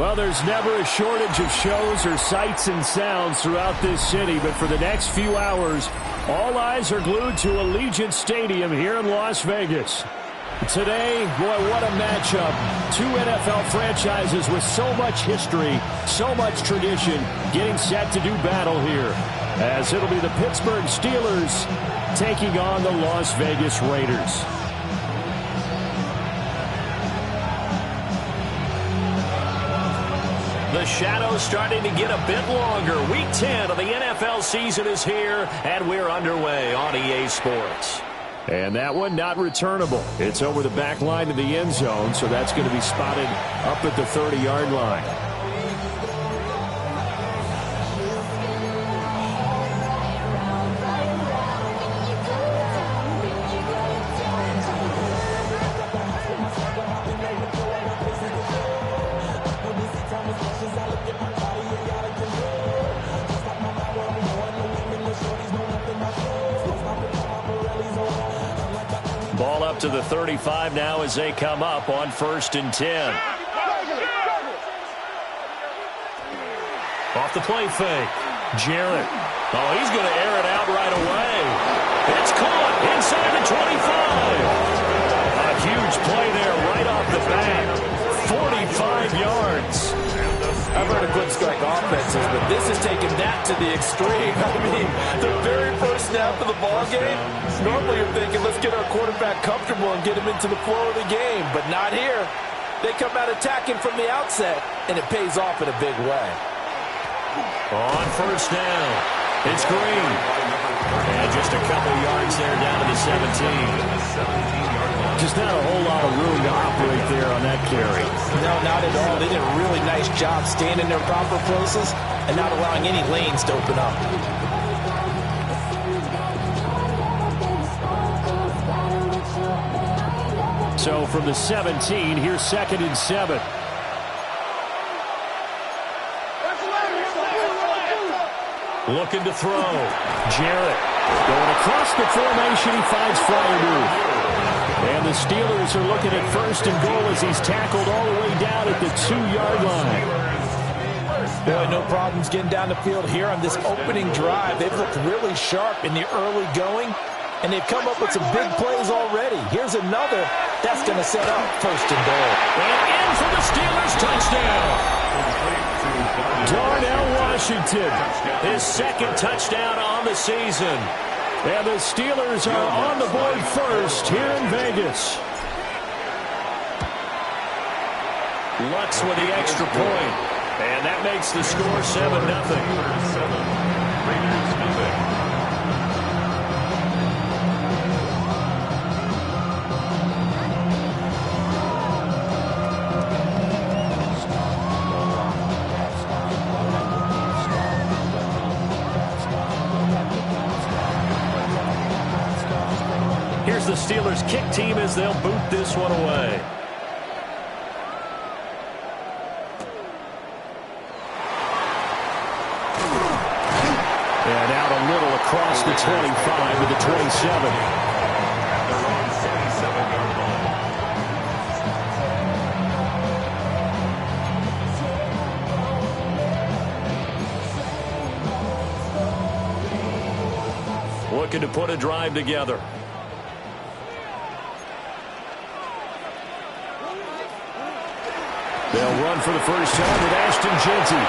Well, there's never a shortage of shows or sights and sounds throughout this city, but for the next few hours, all eyes are glued to Allegiant Stadium here in Las Vegas. Today, boy, what a matchup. Two NFL franchises with so much history, so much tradition, getting set to do battle here, as it'll be the Pittsburgh Steelers taking on the Las Vegas Raiders. The shadow's starting to get a bit longer. Week 10 of the NFL season is here, and we're underway on EA Sports. And that one not returnable. It's over the back line of the end zone, so that's going to be spotted up at the 30-yard line. Ball up to the 35 now as they come up on 1st and 10. Off the play fake. Jarrett. Oh, he's going to air it out right away. It's caught inside the 25. A huge play there right off the bat. 45 yards. I've heard of quick strike offenses, but this is taking that to the extreme. I mean, the very first snap of the ball game, normally you're thinking, let's get our quarterback comfortable and get him into the flow of the game, but not here. They come out attacking from the outset, and it pays off in a big way. On 1st down, it's Green. And just a couple yards there down to the 17. Just not a whole lot of room to operate there on that carry. No, not at all. They did a really nice job staying in their proper places and not allowing any lanes to open up. So from the 17, here's 2nd and 7. Looking to throw. Jarrett going across the formation. He finds Fryermuth. And the Steelers are looking at 1st and goal as he's tackled all the way down at the 2-yard line. Boy, no problems getting down the field here on this opening drive. They've looked really sharp in the early going, and they've come up with some big plays already. Here's another. That's going to set up 1st and goal. And in for the Steelers touchdown. Darnell Washington, his 2nd touchdown on the season. And the Steelers are on the board first here in Vegas. Lutz with the extra point. And that makes the score 7-0. Here's the Steelers kick team as they'll boot this one away. And out a little across the 25 to the 27. Looking to put a drive together. They'll run for the first time with Ashton Jeanty.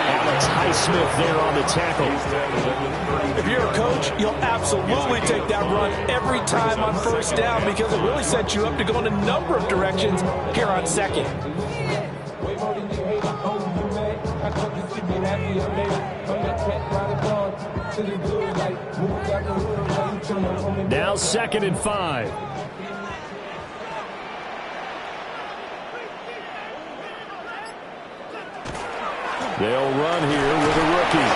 Alex Highsmith there on the tackle. If you're a coach, you'll absolutely take that run every time on 1st down because it really sets you up to go in a number of directions here on 2nd. Now 2nd and 5. They'll run here with a rookie.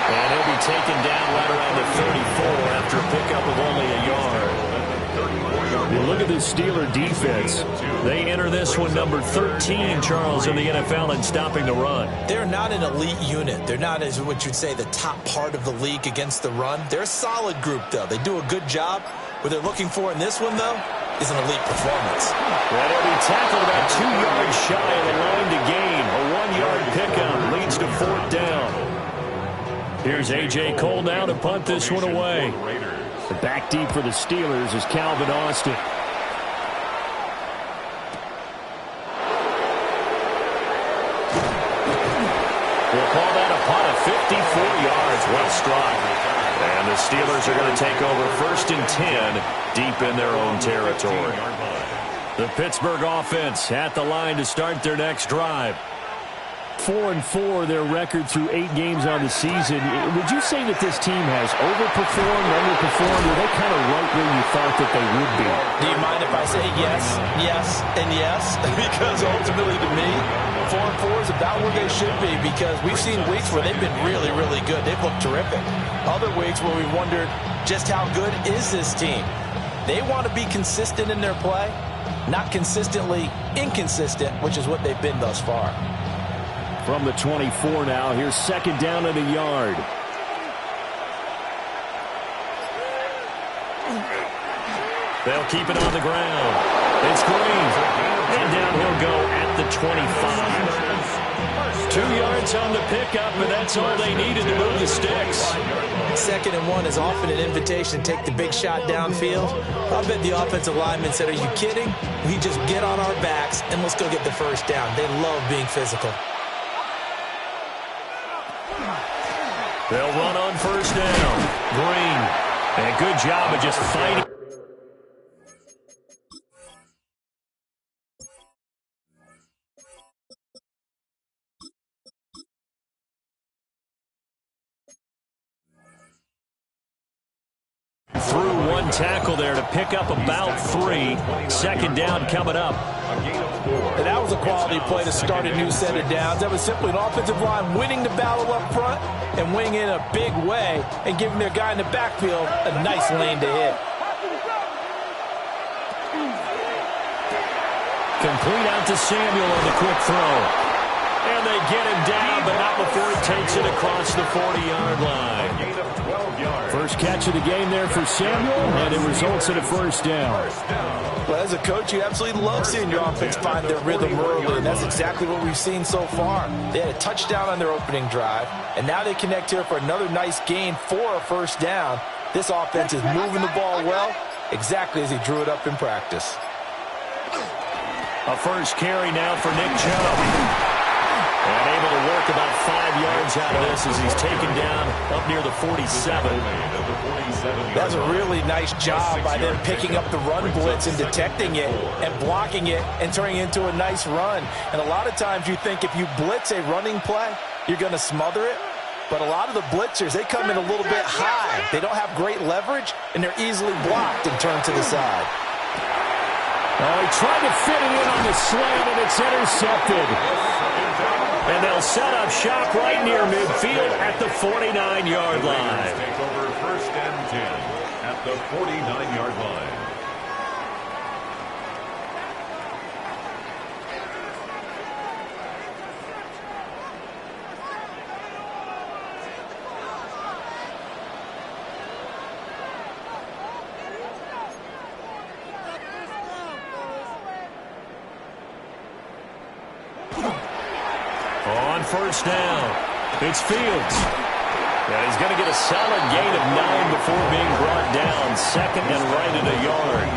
And he'll be taken down right around the 34 after a pickup of only a yard. You look at the Steeler defense. They enter this one number 13, Charles, in the NFL in stopping the run. They're not an elite unit. They're not, as what you'd say, the top part of the league against the run. They're a solid group, though. They do a good job. What they're looking for in this one, though, is an elite performance. And he'll be tackled about 2 yards shy of the line to gain. A 1-yard pickup leads to 4th down. Here's A.J. Cole now to punt this one away. The back deep for the Steelers is Calvin Austin. We'll call that a punt of 54 yards. Well struck. And the Steelers are going to take over 1st and 10 deep in their own territory. The Pittsburgh offense at the line to start their next drive. 4-4 their record through 8 games on the season. Would you say that this team has overperformed, underperformed, or are they kind of right where you thought that they would be? Do you mind if I say yes, yes, and yes? Because ultimately to me, 4-4 is about where they should be, because we've seen weeks where they've been really, really good. They've looked terrific. Other weeks where we wondered just how good is this team. They want to be consistent in their play, not consistently inconsistent, which is what they've been thus far. From the 24 now, here's 2nd down and a yard. They'll keep it on the ground. It's Green. And down he'll go at the 25. 2 yards on the pickup, and that's all they needed to move the sticks. 2nd and 1 is often an invitation to take the big shot downfield. I bet the offensive lineman said, are you kidding? We just get on our backs and let's go get the 1st down. They love being physical. They'll run on 1st down. Green. And a good job of just fighting. Through 1 tackle there to pick up about 3. 2nd down coming up. And that was a quality play to start a new set of downs. That was simply an offensive line winning the battle up front and winning in a big way and giving their guy in the backfield a nice lane to hit. Complete out to Samuel on the quick throw. And they get him down, but not before he takes it across the 40-yard line. First catch of the game there for Samuel, and it results in a 1st down. Well, as a coach, you absolutely love seeing your offense find their rhythm early, and that's exactly what we've seen so far. They had a touchdown on their opening drive, and now they connect here for another nice gain for a 1st down. This offense is moving the ball well, exactly as he drew it up in practice. A first carry now for Nick Chubb. And able to work about 5 yards out of this as he's taken down up near the 47. That's a really nice job by them picking up the run blitz and detecting it and blocking it and turning it into a nice run. And a lot of times you think if you blitz a running play, you're going to smother it. But a lot of the blitzers, they come in a little bit high. They don't have great leverage, and they're easily blocked and turned to the side. Oh, he tried to fit it in on the slant, and it's intercepted. And they'll set up shop right near midfield at the 49-yard line. Take over 1st and 10 at the 49-yard line. On 1st down, it's Fields. And he's going to get a solid gain of 9 before being brought down. 2nd and right at a yard.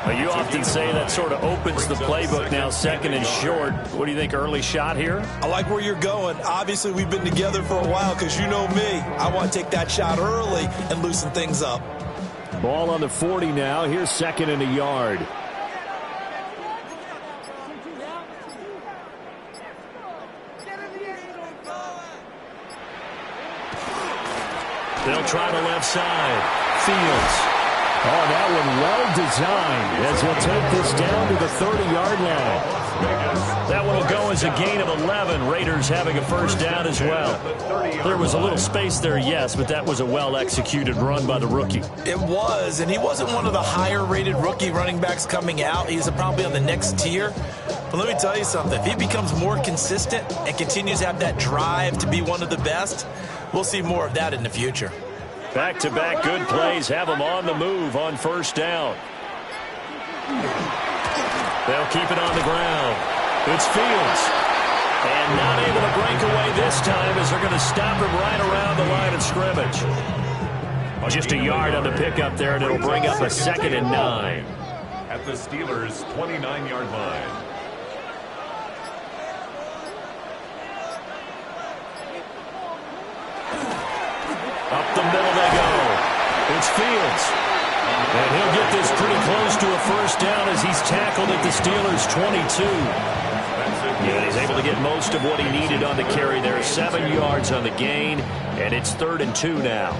Now, you often say that sort of opens the playbook now, 2nd and short. What do you think, early shot here? I like where you're going. Obviously, we've been together for a while because you know me. I want to take that shot early and loosen things up. Ball on the 40 now. Here's 2nd and a yard. They'll try the left side. Fields. Oh, that one well designed as he'll take this down to the 30-yard line. That one will go as a gain of 11. Raiders having a 1st down as well. There was a little space there, yes, but that was a well-executed run by the rookie. It was, and he wasn't one of the higher-rated rookie running backs coming out. He's probably on the next tier. But let me tell you something. If he becomes more consistent and continues to have that drive to be one of the best, we'll see more of that in the future. Back-to-back good plays have him on the move on 1st down. They'll keep it on the ground. It's Fields. And not able to break away this time as they're going to stop him right around the line of scrimmage. Just a yard on the pickup there, and it'll bring up a 2nd and 9. At the Steelers' 29-yard line. Up the middle they go. It's Fields. And he'll get this pretty close to a first down as he's tackled at the Steelers' 22. Yeah, he's able to get most of what he needed on the carry there. 7 yards on the gain, and it's 3rd and 2 now.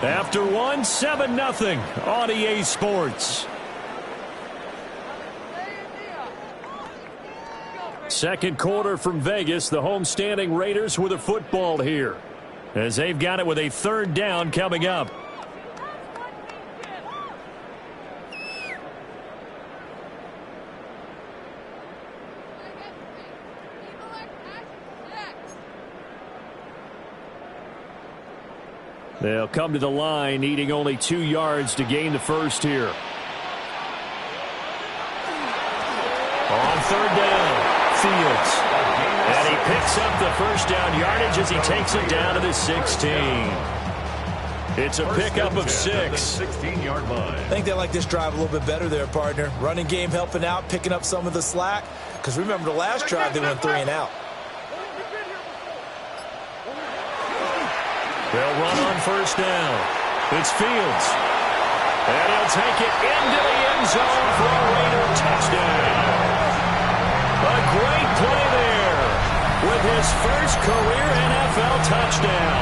After 1, 7-0 on EA Sports. Second quarter from Vegas. The homestanding Raiders with a football here, as they've got it with a 3rd down coming up. They'll come to the line, needing only 2 yards to gain the first here. On 3rd down, Fields. And he picks up the first down yardage as he takes it down to the 16. It's a pickup of 6. 16-yard line. I think they like this drive a little bit better there, partner. Running game helping out, picking up some of the slack. Because remember the last drive, they went 3 and out. They'll run on first down. It's Fields. And he'll take it into the end zone for a Raider touchdown. A great play there with his first career NFL touchdown.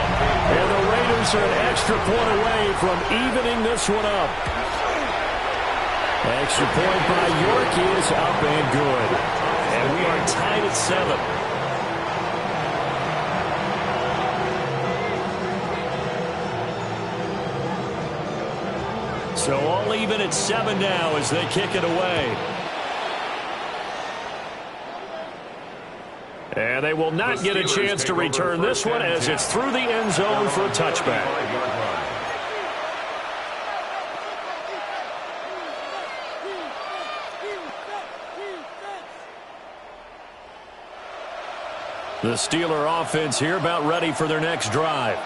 And the Raiders are an extra point away from evening this one up. Extra point by York is up and good. And we are tied at 7. So all even at 7 now as they kick it away. And they will not get a chance to return this one as it's through the end zone for a touchback. The Steeler offense here about ready for their next drive.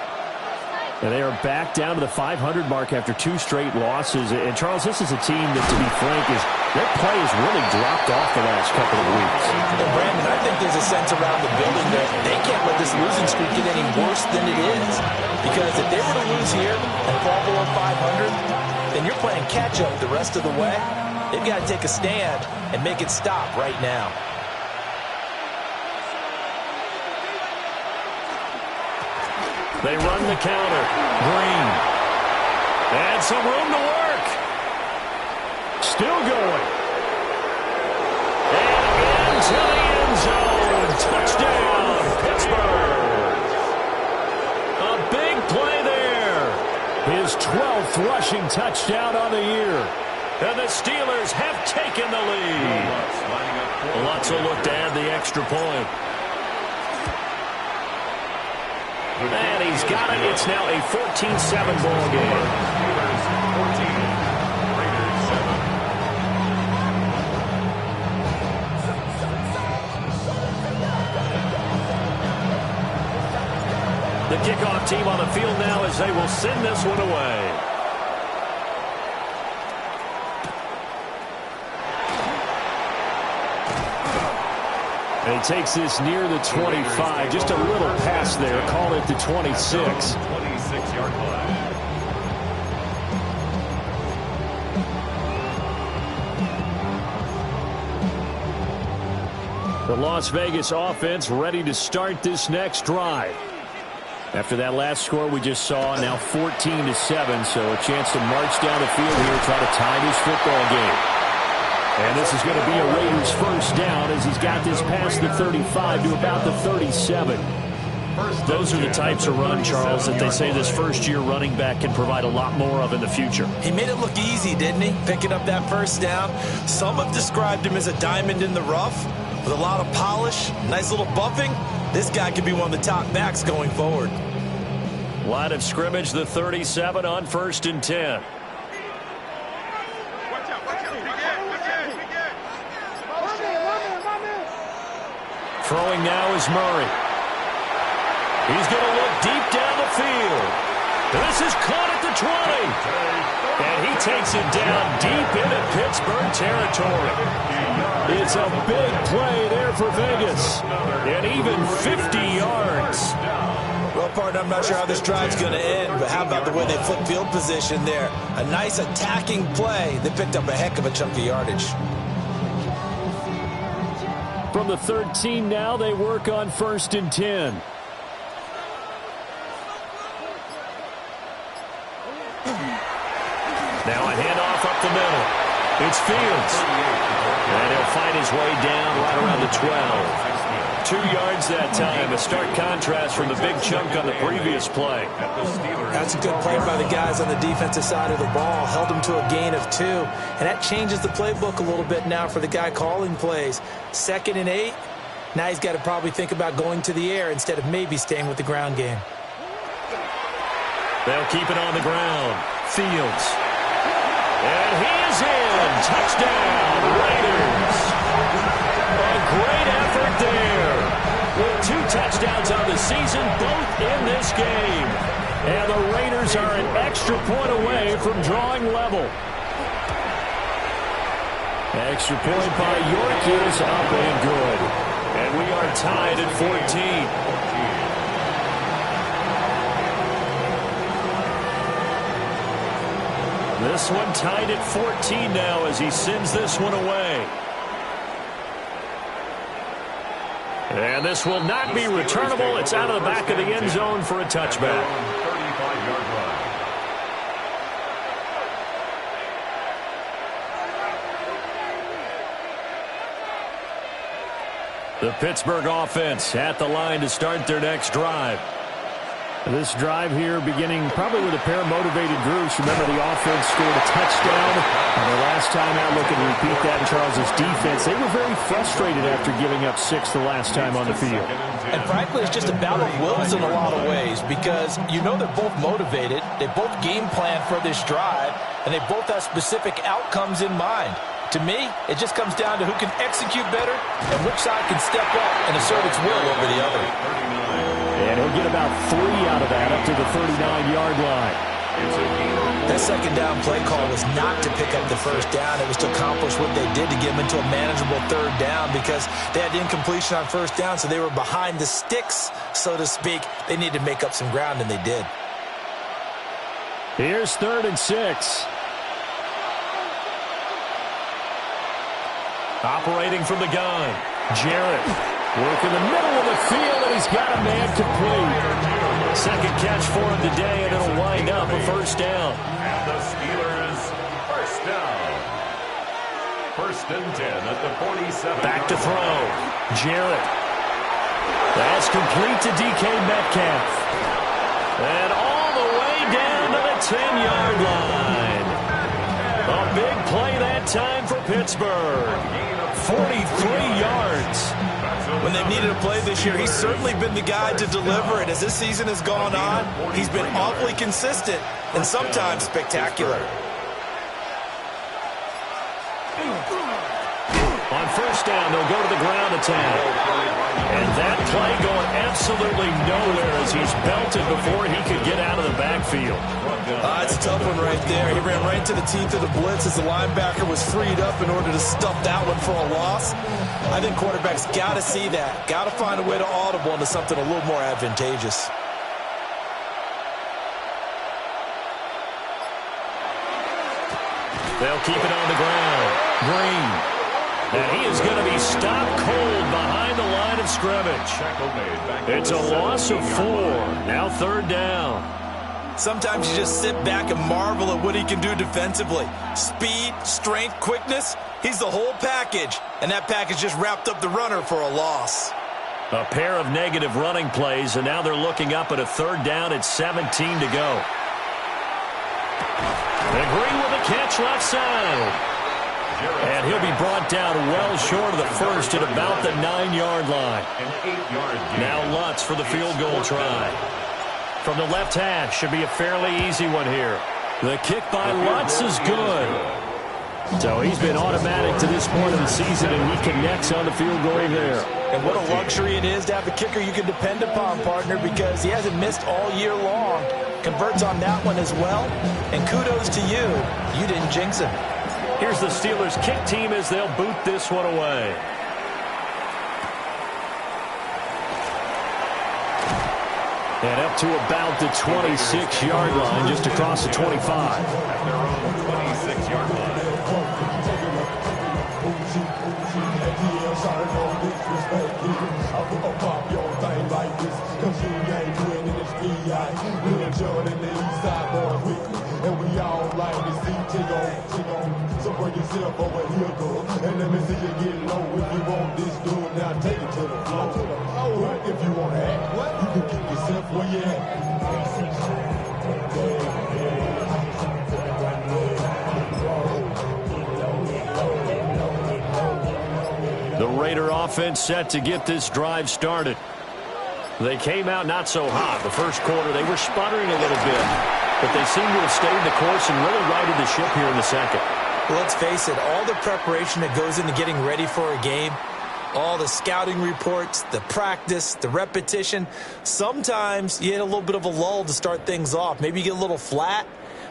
And they are back down to the 500 mark after 2 straight losses. And, Charles, this is a team that, to be frank, their play has really dropped off the last couple of weeks. And, Brandon, I think there's a sense around the building that they can't let this losing streak get any worse than it is. Because if they were to lose here and fall below 500, then you're playing catch-up the rest of the way. They've got to take a stand and make it stop right now. They run the counter. Green. And some room to work. Still going. And into the end zone. Touchdown, Pittsburgh. A big play there. His 12th rushing touchdown on the year. And the Steelers have taken the lead. Lutz will look to add the extra point. And he's got it. It's now a 14-7 ball game. The kickoff team on the field now as they will send this one away. And he takes this near the 25. Just a little pass there. Call it the 26. 26-yard line. The Las Vegas offense ready to start this next drive. After that last score we just saw, now 14-7, so a chance to march down the field here, try to tie this football game. And this is going to be a Raiders first down as he's got this past the 35 to about the 37. Those are the types of run, Charles, that they say this first-year running back can provide a lot more of in the future. He made it look easy, didn't he? Picking up that first down. Some have described him as a diamond in the rough with a lot of polish, nice little bumping. This guy could be one of the top backs going forward. Line of scrimmage, the 37 on 1st and 10. Throwing now is Murray. He's going to look deep down the field. This is caught at the 20. And he takes it down deep into Pittsburgh territory. It's a big play there for Vegas. And even 50 yards. Well, partner, I'm not sure how this drive's going to end, but how about the way they flip field position there? A nice attacking play. They picked up a heck of a chunk of yardage. From the 13 now, they work on 1st and 10. Now a handoff up the middle. It's Fields. And he'll find his way down right around the 12. 2 yards that time. A stark contrast from the big chunk on the previous play. That's a good play by the guys on the defensive side of the ball. Held them to a gain of 2. And that changes the playbook a little bit now for the guy calling plays. 2nd and 8. Now he's got to probably think about going to the air instead of maybe staying with the ground game. They'll keep it on the ground. Fields. And he is in. Touchdown, Raiders. A great effort there. With 2 touchdowns on the season, both in this game. And the Raiders are an extra point away from drawing level. Extra point by York is up and good. And we are tied at 14. This one tied at 14 now as he sends this one away. And this will not be returnable. It's out of the back of the end zone for a touchback. 35-yard line. The Pittsburgh offense at the line to start their next drive. This drive here beginning probably with a pair of motivated groups. Remember, the offense scored a touchdown. And the last time out, looking to repeat that in Charles' defense. They were very frustrated after giving up 6 the last time on the field. And frankly, it's just a battle of wills in a lot of ways because you know they're both motivated. They both game plan for this drive, and they both have specific outcomes in mind. To me, it just comes down to who can execute better and which side can step up and assert its will over the other. And he'll get about 3 out of that up to the 39-yard line. That second down play call was not to pick up the first down. It was to accomplish what they did to get them into a manageable 3rd down because they had incompletion on 1st down, so they were behind the sticks, so to speak. They needed to make up some ground, and they did. Here's 3rd and 6. Operating from the gun, Jarrett. Work in the middle of the field, and he's got a man complete. Second catch for him today, and it'll wind up a 1st down. And the Steelers, 1st down. 1st and 10 at the 47. Back to throw. Jarrett. That's complete to DK Metcalf. And all the way down to the 10-yard line. A big play that time for Pittsburgh. 43 yards. When they've needed a play this year, he's certainly been the guy to deliver it. As this season has gone on, he's been awfully consistent and sometimes spectacular. On 1st down, they'll go to the ground attack. And that play going absolutely nowhere as he's belted before he could get out of the backfield. It's a tough one right there. He ran right into the teeth of the blitz as the linebacker was freed up in order to stuff that one for a loss. I think quarterbacks got to see that. Got to find a way to audible into something a little more advantageous. They'll keep it on the ground. Green. And he is going to be stopped cold behind the line of scrimmage. It's a loss of 4. Now 3rd down. Sometimes you just sit back and marvel at what he can do defensively. Speed, strength, quickness. He's the whole package. And that package just wrapped up the runner for a loss. A pair of negative running plays, and now they're looking up at a 3rd down at 17 to go. And Green with a catch left side. And he'll be brought down well short of the first at about the 9-yard line. Now Lutz for the field goal try. From the left hash, should be a fairly easy one here. The kick by Lutz is good. So he's been automatic to this point of the season, and he connects on the field goal there. And what a luxury it is to have a kicker you can depend upon, partner, because he hasn't missed all year long. Converts on that one as well. And kudos to you. You didn't jinx him. Here's the Steelers kick team as they'll boot this one away. And up to about the 26-yard line, just across the 25. At their own 26-yard line. So bring yourself over here, girl, and let me see you get low. If you want this, do it now. Take it to the floor. If you want to act, you can keep yourself where you at. The Raider offense set to get this drive started. They came out not so hot. The first quarter, they were sputtering a little bit, but they seem to have stayed the course and really righted the ship here in the second. Well, let's face it, all the preparation that goes into getting ready for a game, all the scouting reports, the practice, the repetition, sometimes you hit a little bit of a lull to start things off. Maybe you get a little flat,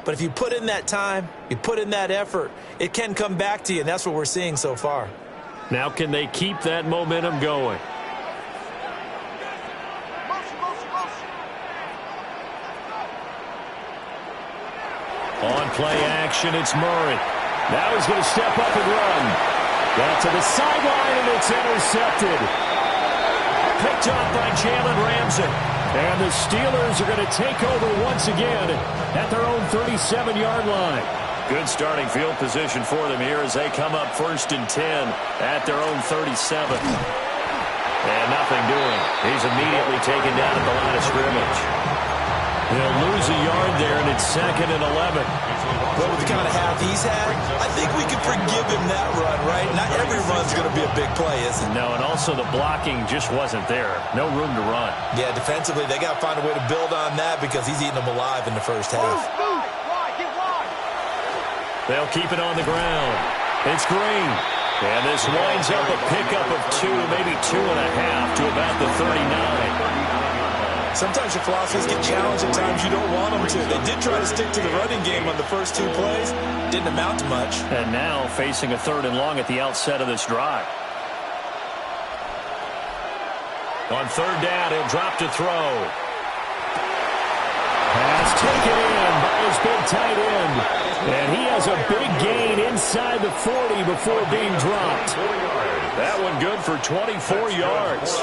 but if you put in that time, you put in that effort, it can come back to you, and that's what we're seeing so far. Now can they keep that momentum going? On play action, it's Murray. Now he's going to step up and run. Got to the sideline, and it's intercepted. Picked up by Jalen Ramsey. And the Steelers are going to take over once again at their own 37-yard line. Good starting field position for them here as they come up 1st and 10 at their own 37. And nothing doing. He's immediately taken down at the line of scrimmage. They'll lose a yard there, and it's 2nd and 11. Well, with the kind of half he's had, I think we can forgive him that run, right? Not every run's going to be a big play, is it? No, and also the blocking just wasn't there. No room to run. Yeah, defensively, they got to find a way to build on that because he's eating them alive in the first half. They'll keep it on the ground. It's Green. And this winds up a pickup of 2, maybe 2.5 to about the 39. Sometimes your philosophies get challenged at times you don't want them to. They did try to stick to the running game on the first 2 plays. Didn't amount to much. And now facing a 3rd and long at the outset of this drive. On 3rd down, he'll drop to throw. Pass taken in by his big tight end. And he has a big gain inside the 40 before being dropped. That one good for 24 yards.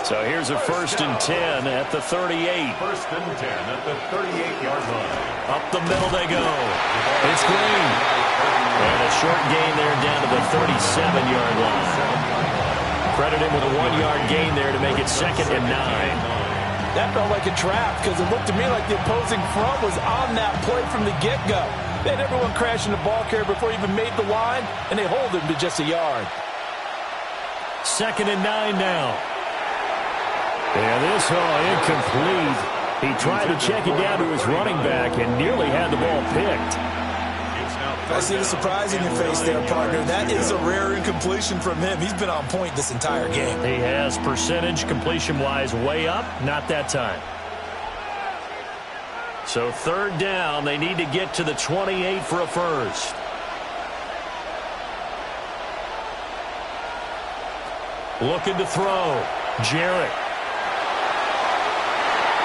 So here's a 1st and 10 at the 38. 1st and 10 at the 38-yard line. Up the middle they go. It's Green. And a short gain there down to the 37-yard line. Credit him with a 1-yard gain there to make it 2nd and 9. That felt like a trap because it looked to me like the opposing front was on that play from the get-go. They had everyone crashing the ball carrier before he even made the line, and they hold him to just a yard. 2nd and 9 now. And this incomplete. He tried to check it down to his running back and nearly had the ball picked. I see the surprise in your face there, partner. That is a rare incompletion from him. He's been on point this entire game. He has percentage completion-wise way up, not that time. So 3rd down, they need to get to the 28 for a first. Looking to throw. Jarrett.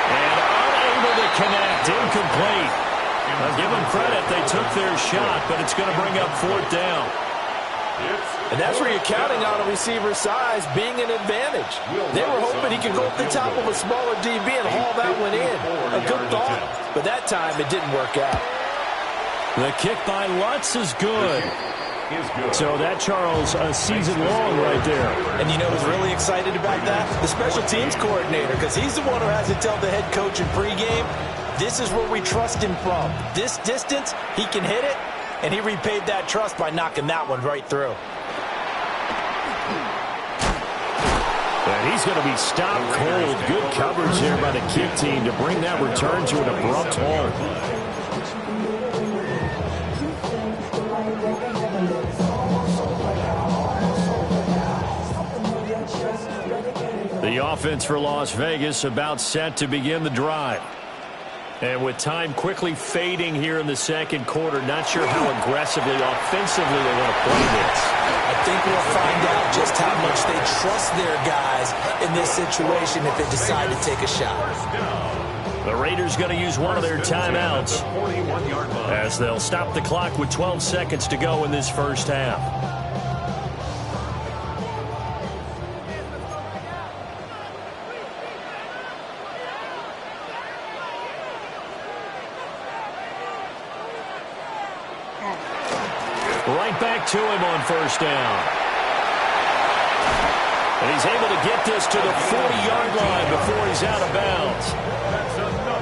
And unable to connect. Incomplete. I'll give them credit. They took their shot, but it's going to bring up 4th down. And that's where you're counting on a receiver's size being an advantage. They were hoping he could go up the top of a smaller DB and haul that one in. A good thought, but that time it didn't work out. The kick by Lutz is good. So that, Charles, a season long right there. And you know who's really excited about that? The special teams coordinator, because he's the one who has to tell the head coach in pregame, this is where we trust him from. This distance, he can hit it, and he repaid that trust by knocking that one right through. And he's going to be stopped cold. Good coverage coverage there by the kick team to bring that return to an abrupt halt. The offense for Las Vegas about set to begin the drive. And with time quickly fading here in the second quarter, not sure how aggressively, offensively they want to play this. I think we'll find out just how much they trust their guys in this situation if they decide to take a shot. The Raiders going to use one of their timeouts as they'll stop the clock with 12 seconds to go in this first half. Right back to him on first down. And he's able to get this to the 40-yard line before he's out of bounds.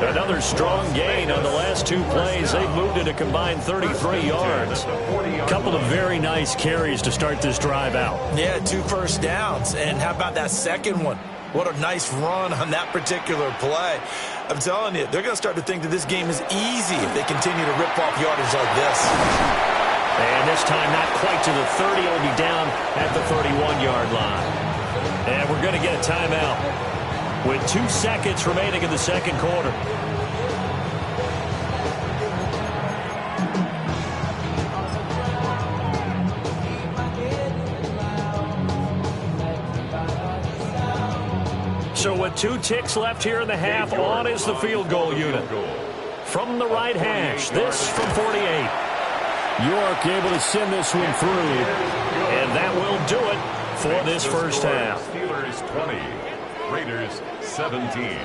Another strong gain on the last two plays. They've moved it a combined 33 yards. A couple of very nice carries to start this drive out. Yeah, 2 first downs. And how about that second one? What a nice run on that particular play. I'm telling you, they're going to start to think that this game is easy if they continue to rip off yardage like this. And this time not quite to the 30. It'll be down at the 31-yard line. And we're going to get a timeout with 2 seconds remaining in the second quarter. So with 2 ticks left here in the half, on is the field goal unit. From the right hash, this from 48. York able to send this one through, and that will do it for this first half. Steelers 20, Raiders 17.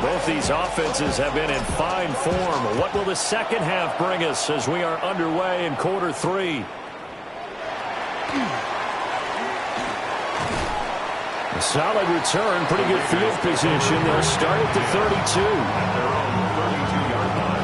Both these offenses have been in fine form. What will the second half bring us as we are underway in quarter 3? A solid return, pretty good field position. They'll start at the 32. At their own 32-yard line.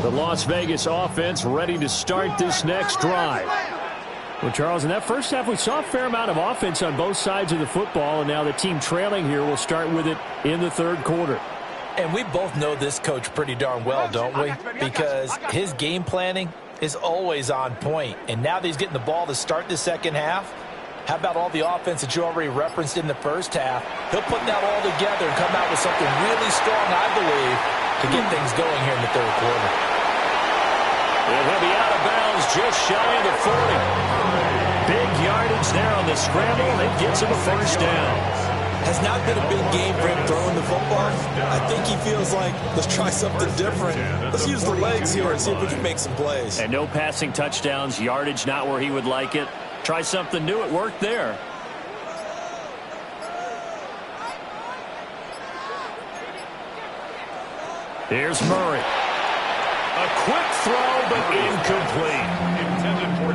The Las Vegas offense ready to start this next drive. Well, Charles, in that first half, we saw a fair amount of offense on both sides of the football, and now the team trailing here will start with it in the third quarter. And we both know this coach pretty darn well, don't we? Because his game planning is always on point. And now that he's getting the ball to start the second half, how about all the offense that you already referenced in the first half? He'll put that all together and come out with something really strong, I believe, to get things going here in the third quarter. And he'll be out of bounds just shy of the 40. Big yardage there on the scramble, and it gets him a first down. Has not been a big game for him throwing the football. I think he feels like, let's try something different. Let's use the legs here and see if we can make some plays. And no passing touchdowns, yardage not where he would like it. Try something new, it worked there. Here's Murray. A quick throw, but incomplete.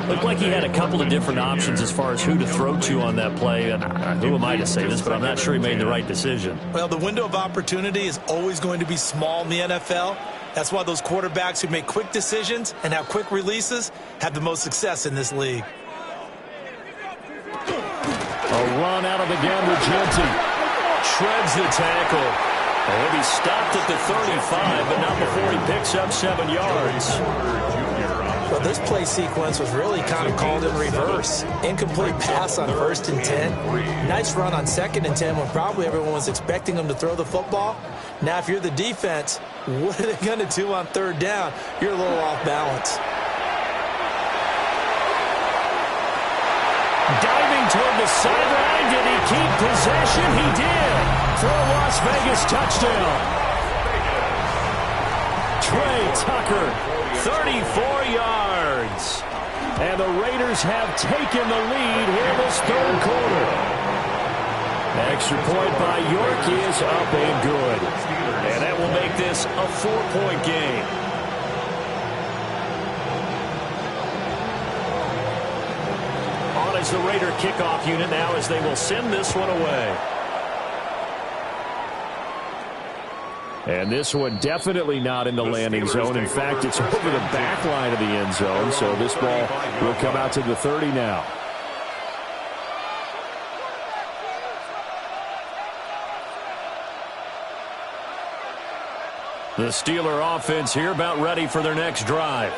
Looked like he had a couple of different options as far as who to throw to on that play. And who am I to say this, but I'm not sure he made the right decision. Well, the window of opportunity is always going to be small in the NFL. That's why those quarterbacks who make quick decisions and have quick releases have the most success in this league. A run out of the gun with Genty. Shreds the tackle. And he'll be stopped at the 35, but not before he picks up 7 yards. Well, this play sequence was really kind of called in reverse. Incomplete pass on 1st and 10. Nice run on 2nd and 10 when probably everyone was expecting him to throw the football. Now, if you're the defense, what are they going to do on 3rd down? You're a little off balance. Diving toward the sideline. Did he keep possession? He did. For a Las Vegas touchdown. Trey Tucker, 34 yards. And the Raiders have taken the lead here in this third quarter. Extra point by York is up and good. And that will make this a 4-point game. as the Raider kickoff unit now as they will send this one away. And this one definitely not in the landing zone. In fact, it's over the back line of the end zone. So this ball will come out to the 30 now. The Steeler offense here about ready for their next drive.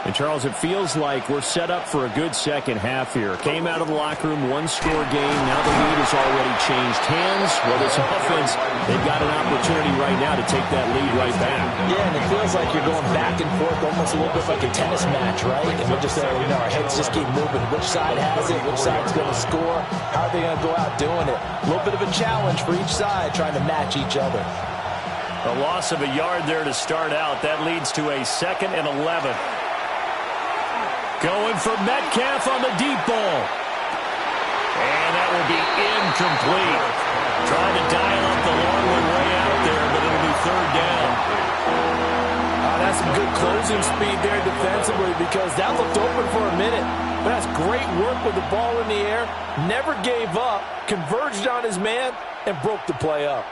And, Charles, it feels like we're set up for a good second half here. Came out of the locker room, one-score game. Now the lead has already changed hands. Well, this offense, they've got an opportunity right now to take that lead right back. Yeah, and it feels like you're going back and forth, almost a little bit like a tennis match, right? And we're just there, our heads just keep moving. Which side has it? Which side's going to score? How are they going to go out doing it? A little bit of a challenge for each side, trying to match each other. A loss of a yard there to start out. That leads to a 2nd and 11. Going for Metcalf on the deep ball. And that will be incomplete. Trying to dial up the long one way out there, but it'll be 3rd down. That's some good closing speed there defensively because that looked open for a minute. But that's great work with the ball in the air. Never gave up, converged on his man, and broke the play up.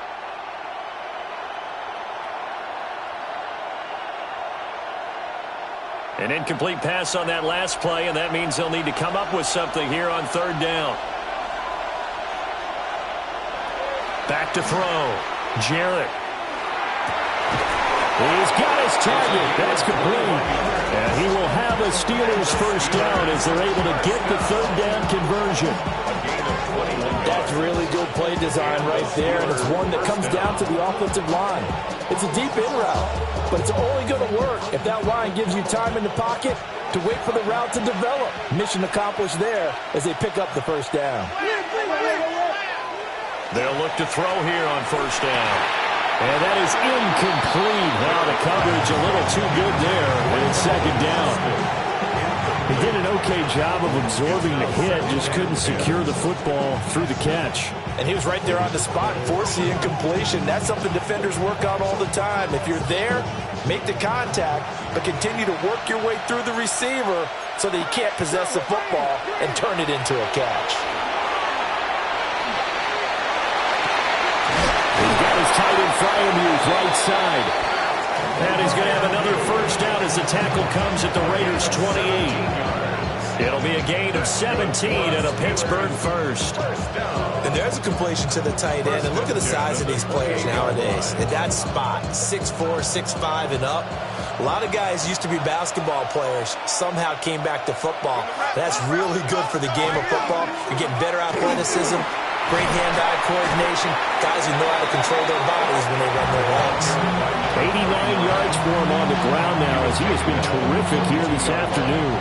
An incomplete pass on that last play, and that means they'll need to come up with something here on 3rd down. Back to throw. Jarrett. He's got his target. That's complete. And he will have a Steelers 1st down as they're able to get the 3rd down conversion. That's really good play design right there, and it's one that comes down to the offensive line. It's a deep in route, but it's only going to work if that line gives you time in the pocket to wait for the route to develop. Mission accomplished there as they pick up the 1st down. They'll look to throw here on 1st down. And that is incomplete. Now the coverage a little too good there, and it's 2nd down. He did an okay job of absorbing the hit, just couldn't secure the football through the catch. And he was right there on the spot, force the incompletion. That's something defenders work on all the time. If you're there, make the contact, but continue to work your way through the receiver so that you can't possess the football and turn it into a catch. He's got his tight end Fryermuth right side. And he's going to have another 1st down as the tackle comes at the Raiders' 28. It'll be a gain of 17 and a Pittsburgh 1st. And there's a completion to the tight end. And look at the size of these players nowadays. At that spot, 6'4", 6'5", and up. A lot of guys used to be basketball players, somehow came back to football. That's really good for the game of football. You're getting better athleticism, great hand-eye coordination, guys who know how to control their bodies when they run their legs. 89 yards for him on the ground now as he has been terrific here this afternoon.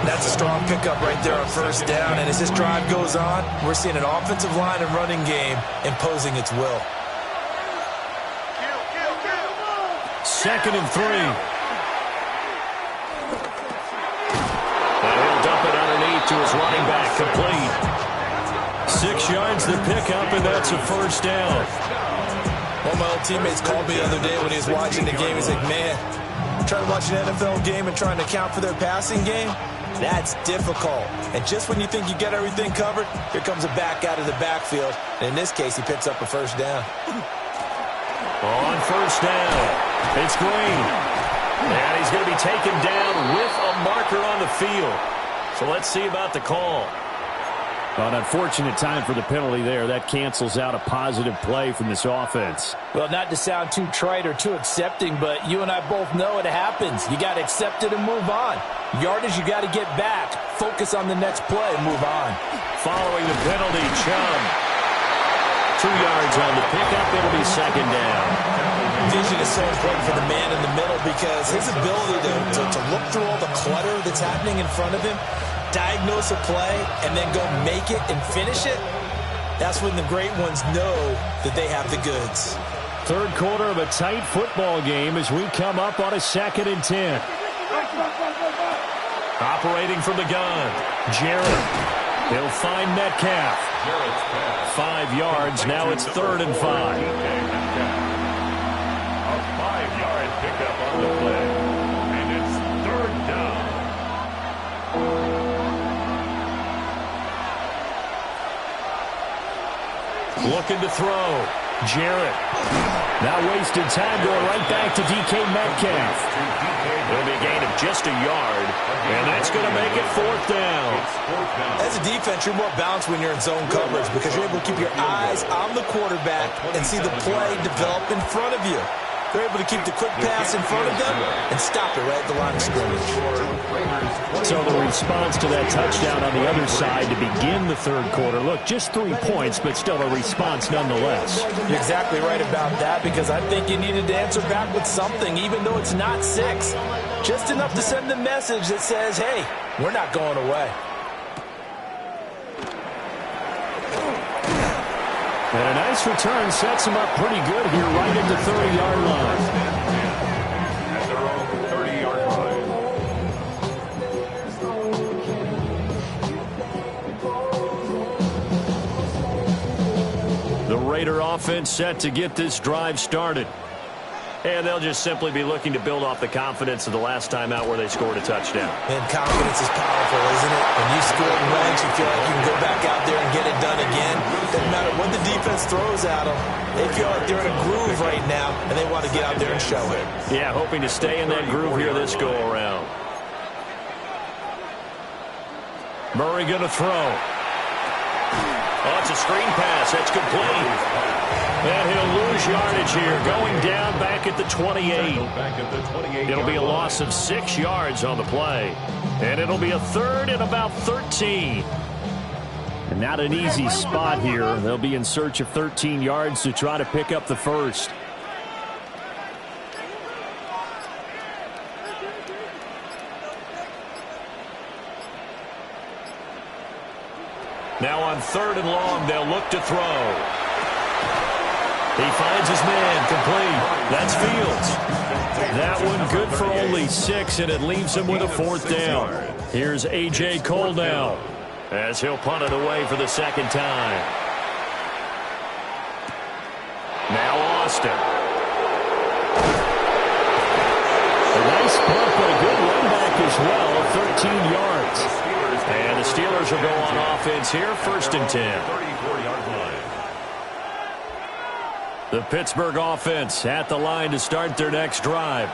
That's a strong pickup right there on 1st down, and as this drive goes on, we're seeing an offensive line and running game imposing its will. 2nd and 3. And he'll dump it underneath to his running back, complete. 6 yards the pickup, and that's a 1st down. One of my old teammates called me the other day when he was watching the game. He's like, man, trying to watch an NFL game and trying to account for their passing game, that's difficult. And just when you think you get everything covered, here comes a back out of the backfield. And in this case, he picks up a 1st down. On 1st down, it's Green. And he's going to be taken down with a marker on the field. So let's see about the call. An unfortunate time for the penalty there. That cancels out a positive play from this offense. Well, not to sound too trite or too accepting, but you and I both know it happens. You got to accept it and move on. Yardage, you got to get back. Focus on the next play and move on. Following the penalty, Chubb. 2 yards on the pickup. It'll be 2nd down. Vision is so important for the man in the middle because his ability to look through all the clutter that's happening in front of him, diagnose a play, and then go make it and finish it, that's when the great ones know that they have the goods. 3rd quarter of a tight football game as we come up on a 2nd and 10. Operating from the gun, Jarrett. He'll find Metcalf. 5 yards, now it's 3rd and 5. A 5-yard pickup on the play, and it's 3rd down. Looking to throw. Jarrett. Now wasted time going right back to DK Metcalf. It'll be a gain of just a yard, and that's going to make it 4th down. As a defense, you're more balanced when you're in zone coverage because you're able to keep your eyes on the quarterback and see the play develop in front of you. They're able to keep the quick pass in front of them and stop it right at the line of scrimmage. So the response to that touchdown on the other side to begin the 3rd quarter. Look, just 3 points, but still a response nonetheless. You're exactly right about that because I think you needed to answer back with something, even though it's not 6. Just enough to send the message that says, hey, we're not going away. And a nice return sets him up pretty good here right at the 30-yard line. At their own 30-yard line. The Raider offense set to get this drive started. And they'll just simply be looking to build off the confidence of the last time out where they scored a touchdown. And confidence is powerful, isn't it? When you score once, you feel like you can go back out there and get it done again. Doesn't matter what the defense throws at them. They feel like they're in a groove right now, and they want to get out there and show it. Yeah, hoping to stay in that groove here this go-around. Murray going to throw. Oh, it's a screen pass. That's complete. And he'll lose yardage here, going down back at the 28. It'll be a loss of 6 yards on the play. And it'll be a 3rd and about 13. And not an easy spot here. They'll be in search of 13 yards to try to pick up the 1st. Now on 3rd and long, they'll look to throw. He finds his man, complete. That's Fields. That one good for only 6, and it leaves him with a 4th down. Here's A.J. Cole now, as he'll punt it away for the 2nd time. Now Austin. A nice punt, but a good run back as well, 13 yards. And the Steelers will go on offense here, 1st and 10. The Pittsburgh offense at the line to start their next drive.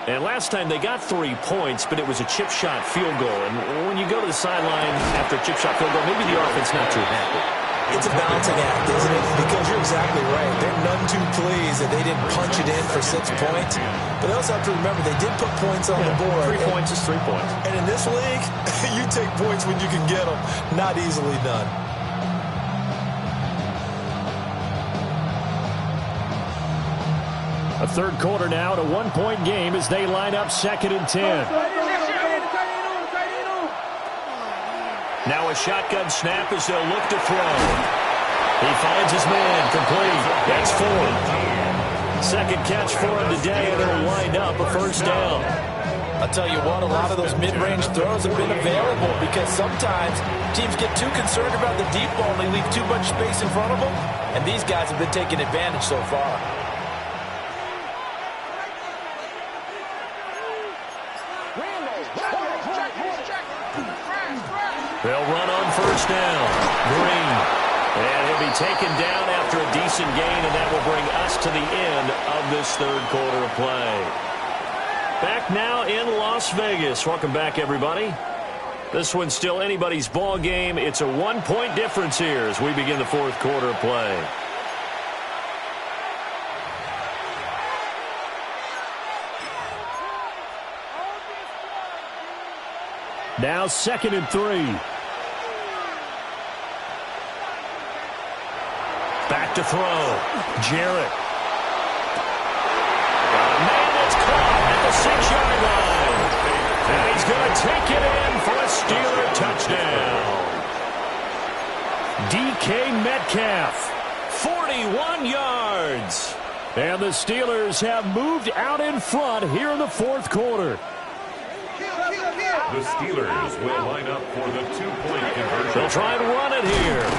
And last time they got 3 points, but it was a chip shot field goal. And when you go to the sideline after a chip shot field goal, maybe the offense not too happy. It's a balancing act, isn't it? Because you're exactly right. They're none too pleased that they didn't punch it in for 6 points. But they also have to remember they did put points on the board. 3 points is 3 points. And in this league, you take points when you can get them. Not easily done. A 3rd quarter now at a 1-point game as they line up 2nd and 10. Now a shotgun snap as they'll look to throw. He finds his man, complete. That's 4. 2nd catch for him today, and it'll wind up a 1st down. I'll tell you what, a lot of those mid-range throws have been available because sometimes teams get too concerned about the deep ball and they leave too much space in front of them, and these guys have been taking advantage so far. They'll run on 1st down. Green. And he'll be taken down after a decent gain, and that will bring us to the end of this 3rd quarter of play. Back now in Las Vegas. Welcome back, everybody. This one's still anybody's ball game. It's a 1-point difference here as we begin the 4th quarter of play. Now 2nd and 3. Back to throw. Jarrett. Man, that's caught at the 6-yard line. And he's going to take it in for a Steeler touchdown. DK Metcalf, 41 yards. And the Steelers have moved out in front here in the 4th quarter. The Steelers will line up for the 2-point conversion. They'll try and run it here.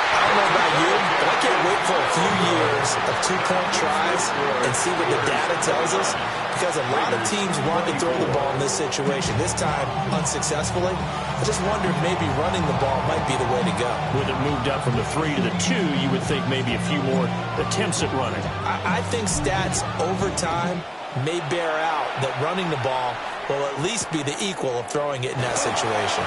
I don't know about you, but I can't wait for a few years of two-point tries and see what the data tells us, because a lot of teams want to throw the ball in this situation. This time, unsuccessfully. I just wonder if maybe running the ball might be the way to go. With it moved up from the 3 to the 2, you would think maybe a few more attempts at running. I think stats over time may bear out that running the ball will at least be the equal of throwing it in that situation.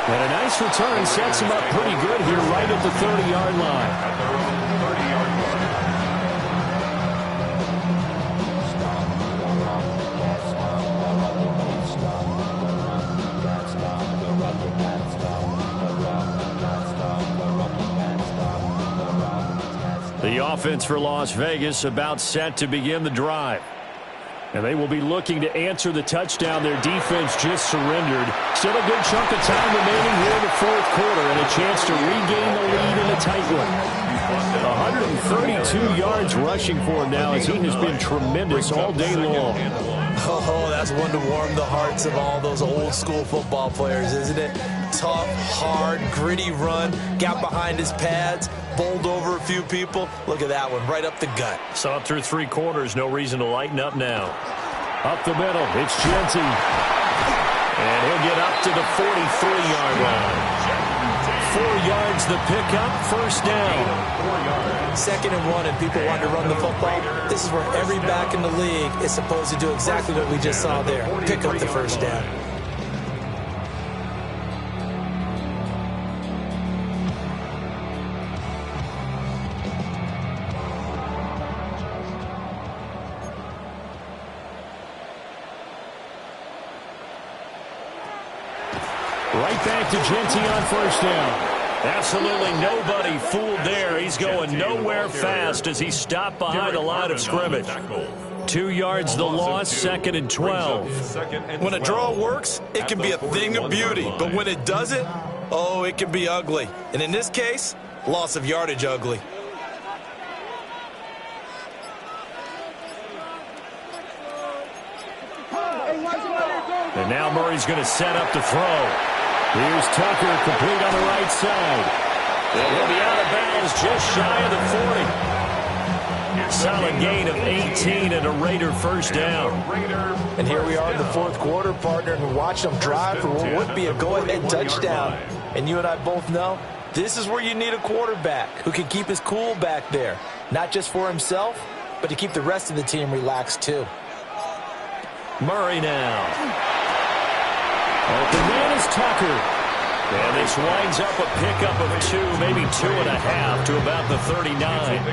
And a nice return sets him up pretty good here right at the 30-yard line. At their own 30-yard line. The offense for Las Vegas about set to begin the drive. And they will be looking to answer the touchdown their defense just surrendered. Still a good chunk of time remaining here in the fourth quarter and a chance to regain the lead in a tight one. 132 yards rushing for him now as he has been tremendous all day long. Oh, that's one to warm the hearts of all those old school football players, isn't it? Tough, hard, gritty run, got behind his pads, bowled over a few people. Look at that one, right up the gut. So up through 3 quarters, no reason to lighten up now. Up the middle, it's Genty. And he'll get up to the 43-yard line. 4 yards the pickup, first down. 2nd and 1, and people want to run the football. This is where every back in the league is supposed to do exactly what we just saw there. Pick up the first down. Right back to Genty on first down. Absolutely nobody fooled there. He's going nowhere fast as he stopped behind the line of scrimmage. 2 yards the loss, 2nd and 12. When a draw works, it can be a thing of beauty. But when it doesn't, oh, it can be ugly. And in this case, loss of yardage ugly. And now Murray's going to set up to throw. Here's Tucker, complete on the right side. And he'll be out of bounds just shy of the 40. Solid gain of 18 and a Raider first down. And here we are in the fourth quarter, partner, and watch them drive for what would be a go-ahead touchdown. And you and I both know this is where you need a quarterback who can keep his cool back there. Not just for himself, but to keep the rest of the team relaxed too. Murray now. Open man is Tucker. And this winds up a pickup of 2, maybe 2.5 to about the 39.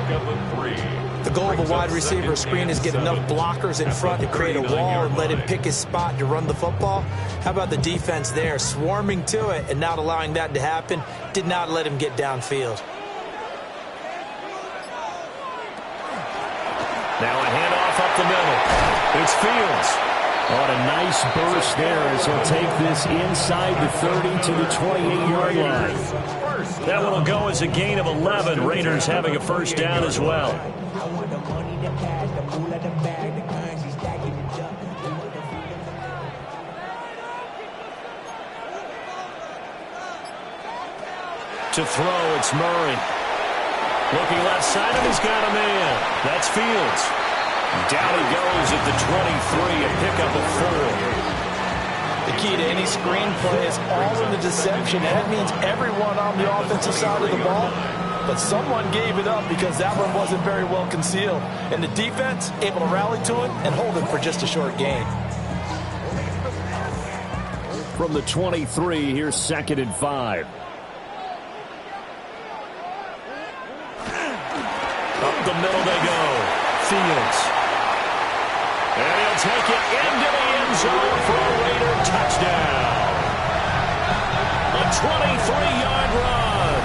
The goal of a wide receiver screen is get enough blockers in front to create a wall and let him pick his spot to run the football. How about the defense there, swarming to it and not allowing that to happen? Did not let him get downfield. Now a handoff up the middle. It's Fields. On a nice burst there as he'll take this inside the 30 to the 28-yard line. That one will go as a gain of 11. Raiders having a first down as well. To throw, it's Murray. Looking left side of him, he's got a man. That's Fields. Down he goes at the 23, a pickup of 4. The key to any screen play is all in the deception, and that means everyone on the offensive side of the ball. But someone gave it up because that one wasn't very well concealed. And the defense able to rally to it and hold it for just a short gain. From the 23, here's 2nd and 5. Up the middle they go. Fields. And he'll take it into the end zone for a Raider touchdown. A 23-yard run.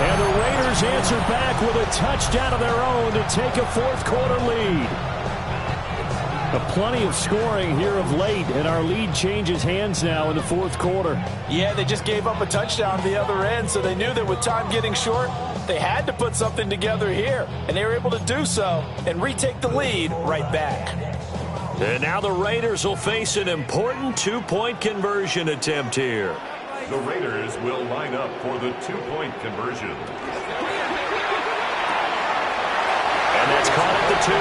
And the Raiders answer back with a touchdown of their own to take a fourth quarter lead. Plenty of scoring here of late, and our lead changes hands now in the fourth quarter. Yeah, they just gave up a touchdown at the other end, so they knew that with time getting short, they had to put something together here, and they were able to do so and retake the lead right back. And now the Raiders will face an important 2-point conversion attempt here. The Raiders will line up for the two-point conversion. And that's caught at the 2.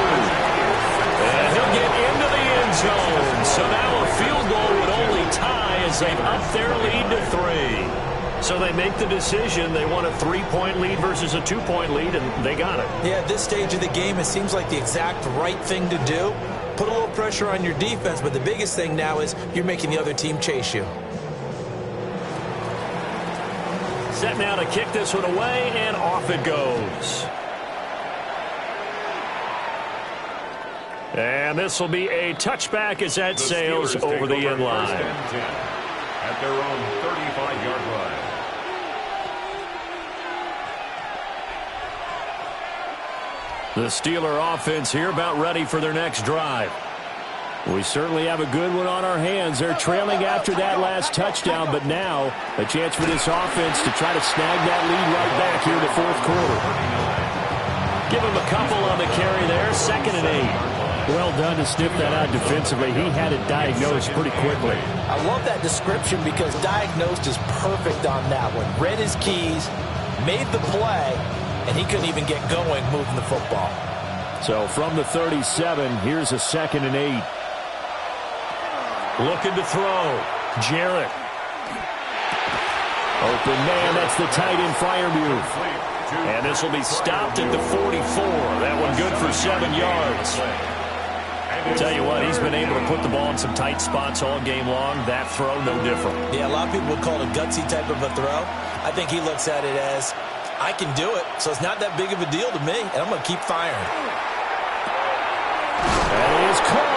And he'll get into the end zone. So now a field goal would only tie as they've upped their lead to 3. So they make the decision. They want a 3-point lead versus a 2-point lead, and they got it. Yeah, at this stage of the game, it seems like the exact right thing to do. Put a little pressure on your defense, but the biggest thing now is you're making the other team chase you. Set now to kick this one away, and off it goes. And this will be a touchback as that sails over the end line. At their own 35-yard line. The Steeler offense here about ready for their next drive. We certainly have a good one on our hands. They're trailing after that last touchdown, but now a chance for this offense to try to snag that lead right back here in the fourth quarter. Give him a couple on the carry there. 2nd and 8. Well done to sniff that out defensively. He had it diagnosed pretty quickly. I love that description because diagnosed is perfect on that one. Read his keys, made the play, and he couldn't even get going moving the football. So from the 37, here's a 2nd and 8. Looking to throw. Jarrett. Open man, that's the tight end Freiermuth. And this will be stopped at the 44. That one good for 7 yards. I'll tell you what, he's been able to put the ball in some tight spots all game long. That throw, no different. Yeah, a lot of people would call it a gutsy type of a throw. I think he looks at it as, I can do it, so it's not that big of a deal to me, and I'm going to keep firing. That is caught.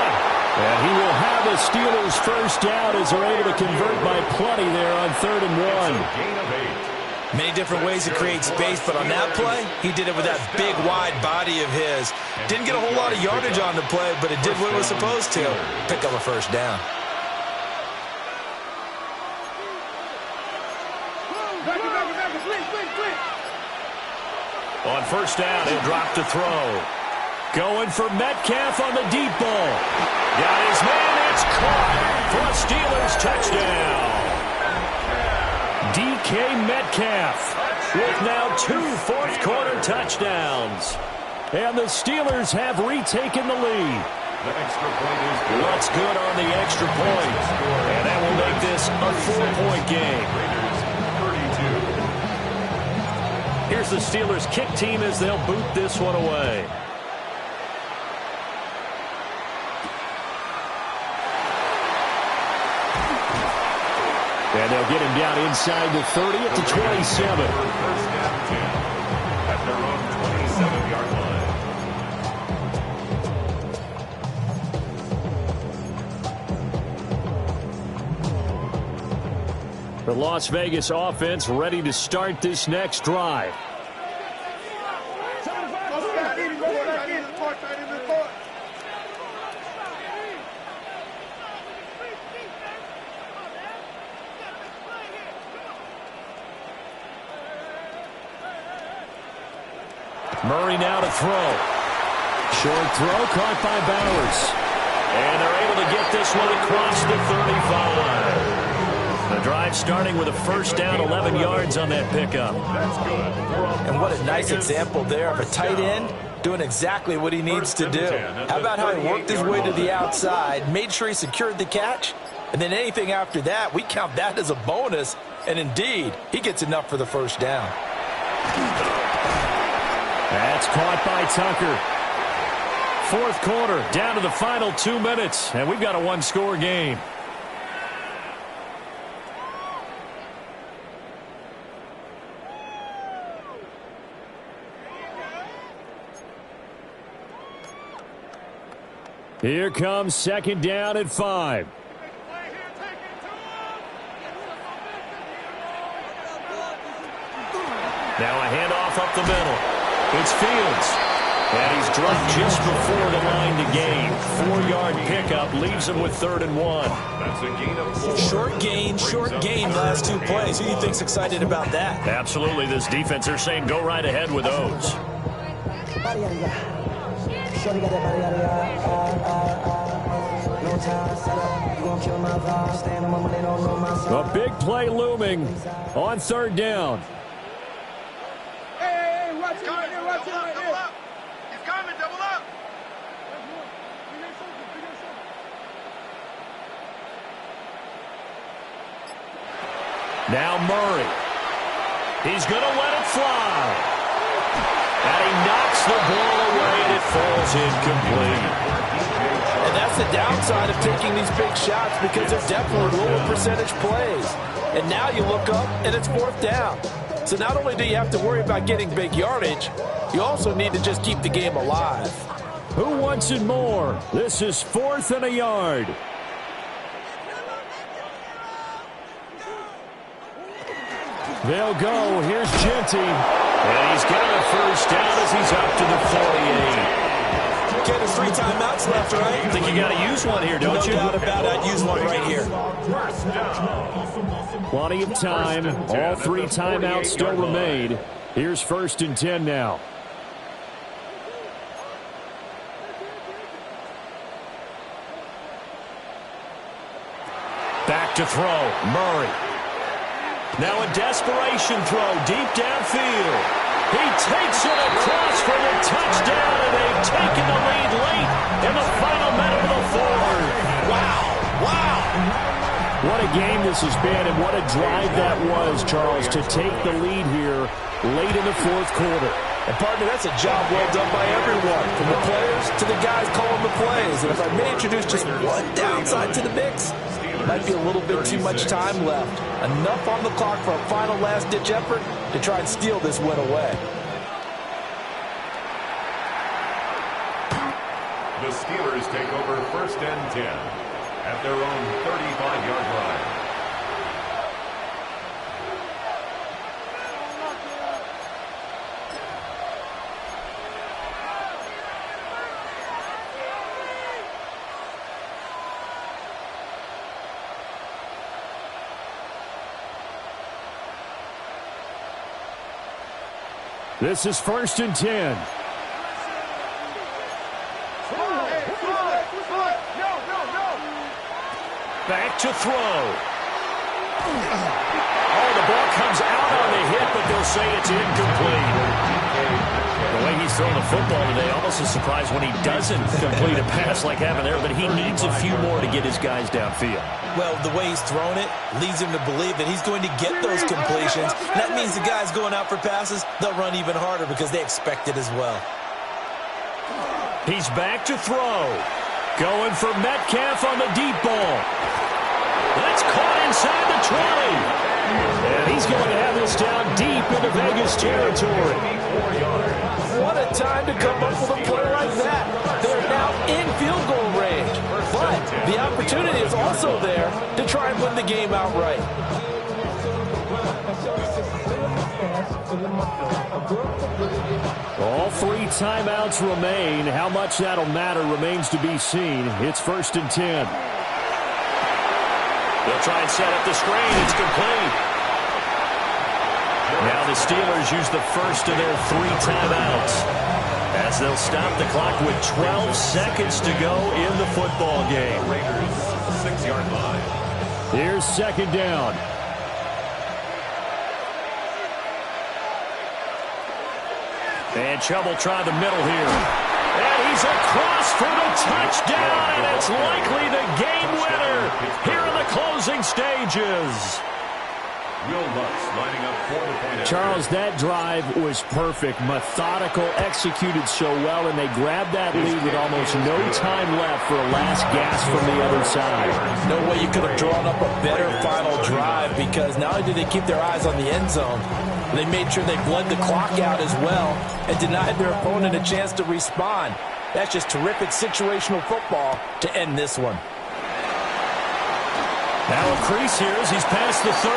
And he will have the Steelers first down as they're able to convert by plenty there on 3rd and 1. Many different ways to create space, but on that play, he did it with that big, wide body of his. Didn't get a whole lot of yardage on the play, but it did what it was supposed to. Pick up a first down. On first down, he'll drop to throw. Going for Metcalf on the deep ball. Got his man, it's caught for a Steelers touchdown. DK Metcalf with now 2 fourth-quarter touchdowns. And the Steelers have retaken the lead. The extra point is good. What's good on the extra point? And that will make this a 4-point game. Raiders 32. Here's the Steelers kick team as they'll boot this one away. And they'll get him down inside the 30 at the 27. First down 10 at their own 27-yard line. The Las Vegas offense ready to start this next drive. Murray now to throw. Short throw caught by Bowers. And they're able to get this one across the 35. The drive starting with a first down, 11 yards on that pickup. That's good. And what a nice example there of a tight end doing exactly what he needs to do. How about how he worked his way to the outside, made sure he secured the catch, and then anything after that, we count that as a bonus. And indeed, he gets enough for the first down. That's caught by Tucker. Fourth quarter, down to the final 2 minutes, and we've got a one-score game. Here comes second down at 5. Now a handoff up the middle. It's Fields. And he's dropped just before the line to gain. 4-yard pickup leaves him with 3rd and 1. That's a gain of 4. Short gain last 2 plays. Who do you think's excited about that? Absolutely. This defense, they're saying go right ahead with those. A big play looming on third down. Hey, watch it right there, watch it right there. He's coming, double up. Now Murray. He's going to let it fly. And he knocks the ball away, and it falls incomplete. And that's the downside of taking these big shots because they're definitely lower percentage plays. And now you look up, and it's fourth down. So not only do you have to worry about getting big yardage, you also need to just keep the game alive. Who wants it more? This is 4th and a yard. They'll go. Here's Genty. And he's getting a first down as he's up to the 48. Okay, there's 3 timeouts left, right? I think you got to use one here, don't you? No doubt about it. I'd use one right here. First down. Plenty of time. All 3 timeouts still remain. Here's 1st and 10 now. Back to throw. Murray. Now a desperation throw deep downfield. He takes it across for the touchdown, and they've taken the lead late in the final minute of the fourth. Wow. Wow. What a game this has been, and what a drive that was, Charles, to take the lead here late in the fourth quarter. And, partner, that's a job well done by everyone, from the players to the guys calling the plays. And if I may introduce just one downside to the mix, might be a little bit too much time left. Enough on the clock for a final last-ditch effort to try and steal this win away. The Steelers take over 1st and 10 at their own 35-yard line. This is 1st and 10. Back to throw. Oh, the ball comes out on the hit, but they'll say it's incomplete. The way he's throwing the football today, almost a surprise when he doesn't complete a pass like having there, but he needs a few more to get his guys downfield. Well, the way he's thrown it leads him to believe that he's going to get those completions. That means the guys going out for passes, they'll run even harder because they expect it as well. He's back to throw. Going for Metcalf on the deep ball. That's caught inside the 20. And he's going to have this down deep into Vegas territory. What a time to come up with a play like that. They're now in field goal range. But the opportunity is also there to try and win the game outright. All 3 timeouts remain. How much that'll matter remains to be seen. It's 1st and 10. They'll try and set up the screen. It's complete. Now the Steelers use the first of their 3 timeouts as they'll stop the clock with 12 seconds to go in the football game. Raiders 6-yard line. Here's 2nd down. And Chubb will try the middle here. And he's across for the touchdown, and it's likely the game winner here in the closing stages. Will Lutz lining up for the point. Charles, that drive was perfect, methodical, executed so well, and they grabbed that lead with almost no time left for a last gasp from the other side. No way you could have drawn up a better final drive because not only did they keep their eyes on the end zone, they made sure they bled the clock out as well and denied their opponent a chance to respond. That's just terrific situational football to end this one. Now a crease here as he's past the 30.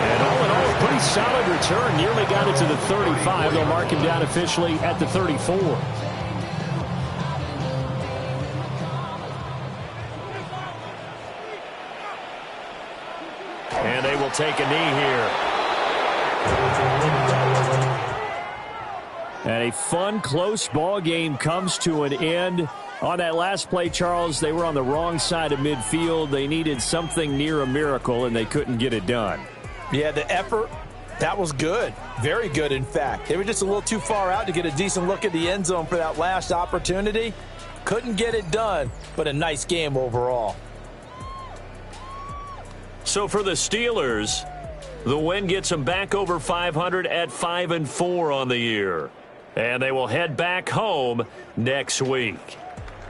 And all in all, a pretty solid return. Nearly got it to the 35. They'll mark him down officially at the 34. And they will take a knee here. And a fun, close ball game comes to an end. On that last play, Charles, they were on the wrong side of midfield. They needed something near a miracle, and they couldn't get it done. Yeah, the effort, that was good. Very good, in fact. They were just a little too far out to get a decent look at the end zone for that last opportunity. Couldn't get it done, but a nice game overall. So for the Steelers, the win gets them back over 500 at 5-4 on the year. And they will head back home next week.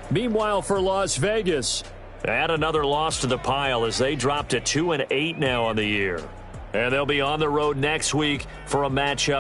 Meanwhile, for Las Vegas, add another loss to the pile as they drop to 2-8 now on the year. And they'll be on the road next week for a matchup